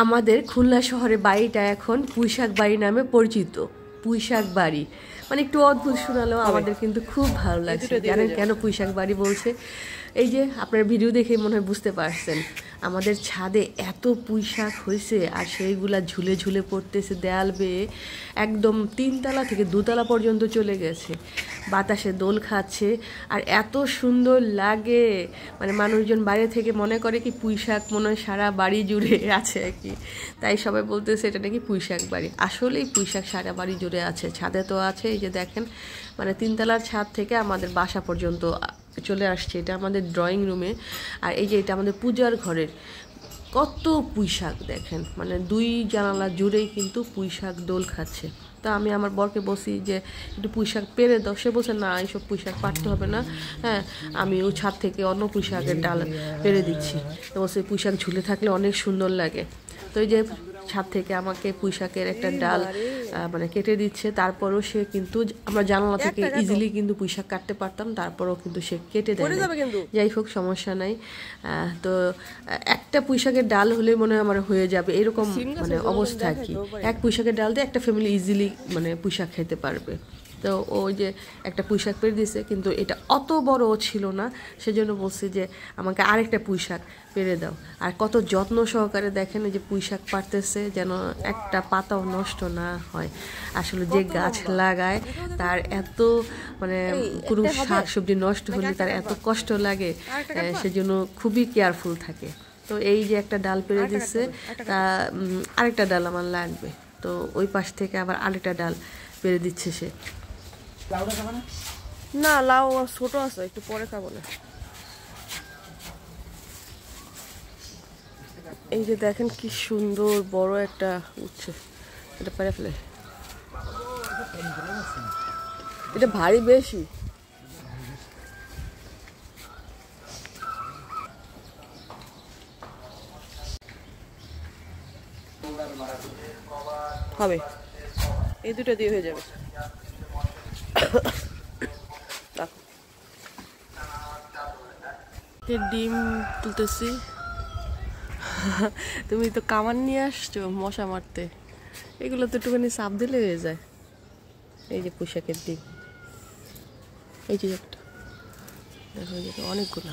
আমাদের খুলনা শহরে বাড়িটা এখন পুঁইশাক বাড়ি নামে পরিচিত। পুঁইশাক বাড়ি মানে একটু অদ্ভুত শোনালেও আমাদের কিন্তু খুব ভালো লাগছে। জানেন কেন পুঁইশাক বাড়ি বলছে? এই যে আপনার ভিডিও দেখে মনে হয় বুঝতে পারছেন, আমাদের ছাদে এত পুঁইশাক হয়েছে আর সেইগুলা ঝুলে ঝুলে পড়তেছে দেয়াল বেয়ে, একদম 3তলা থেকে 2তলা পর্যন্ত চলে গেছে, বাতাসে দোল খাচ্ছে আর এত সুন্দর লাগে। মানে মানুষজন বাইরে থেকে মনে করে কি পুঁইশাক মনে হয় সারা বাড়ি জুড়ে আছে আর কি, তাই সবাই বলতেছে এটা নাকি পুঁইশাক বাড়ি। আসলেই পুঁইশাক সারা বাড়ি জুড়ে আছে, ছাদে তো আছে। এই যে দেখেন, মানে 3তলার ছাদ থেকে আমাদের বাসা পর্যন্ত চলে আসছে। এটা আমাদের ড্রয়িং রুমে, আর এই যে এটা আমাদের পূজার ঘরের। কত পুঁইশাক দেখেন, মানে 2 জানালা জুড়েই কিন্তু পুঁইশাক দোল খাচ্ছে। তা আমি আমার বরকে বসি যে একটু পুঁইশাক পেরে দাও, সে বলছে না এইসব পুঁইশাক পারতে হবে না, হ্যাঁ আমি ওই ছাদ থেকে অন্য পুঁইশাকের ডাল পেরে দিচ্ছি। তো বলছে পুঁইশাক ঝুলে থাকলে অনেক সুন্দর লাগে। তো এই যে ছাদ থেকে আমাকে পুঁইশাকের একটা ডাল মানে কেটে দিচ্ছে। তারপরও সে কিন্তু, আমরা জানালা থেকে ইজিলি কিন্তু পুঁইশাক কাটতে পারতাম, তারপরও কিন্তু সে কেটে দেয়। যাই হোক, সমস্যা নাই। তো একটা পুঁইশাকের ডাল হলেই মনে হয় আমার হয়ে যাবে, এরকম মানে অবস্থা আর কি। এক পুঁইশাকের ডাল দিয়ে একটা ফ্যামিলি ইজিলি মানে পুঁইশাক খেতে পারবে। তো ওই যে একটা পুঁইশাক পেরে দিছে, কিন্তু এটা অত বড় ছিল না, সেজন্য বলছি যে আমাকে আরেকটা পুঁইশাক পেরে দাও। আর কত যত্ন সহকারে দেখেন এই যে পুঁইশাক পারতেছে, যেন একটা পাতাও নষ্ট না হয়। আসলে যে গাছ লাগায় তার এত মানে কোনো শাক সবজি নষ্ট হলে তার এত কষ্ট লাগে, সেজন্য খুবই কেয়ারফুল থাকে। তো এই যে একটা ডাল পেরে দিচ্ছে, তা আরেকটা ডাল আমার লাগবে। তো ওই পাশ থেকে আবার আরেকটা ডাল পেরে দিচ্ছে সে। না, লাউ ছোট আছে, একটু পরে খাবো না। এই যে দেখেন কি সুন্দর বড় একটা উচ্ছে, এটা পেরে ফেলে। এটা ভারী বেশি। হবে, এই দুটো দিয়ে হয়ে যাবে। ডিম তুলতেছি। তুমি তো কামান নিয়ে আসছো মশা মারতে, এগুলো তো একটুখানি চাপ দিলে হয়ে যায়। এই যে পুঁইশাকের ডিম, এই যে একটা দেখো, এই যে অনেকগুলো।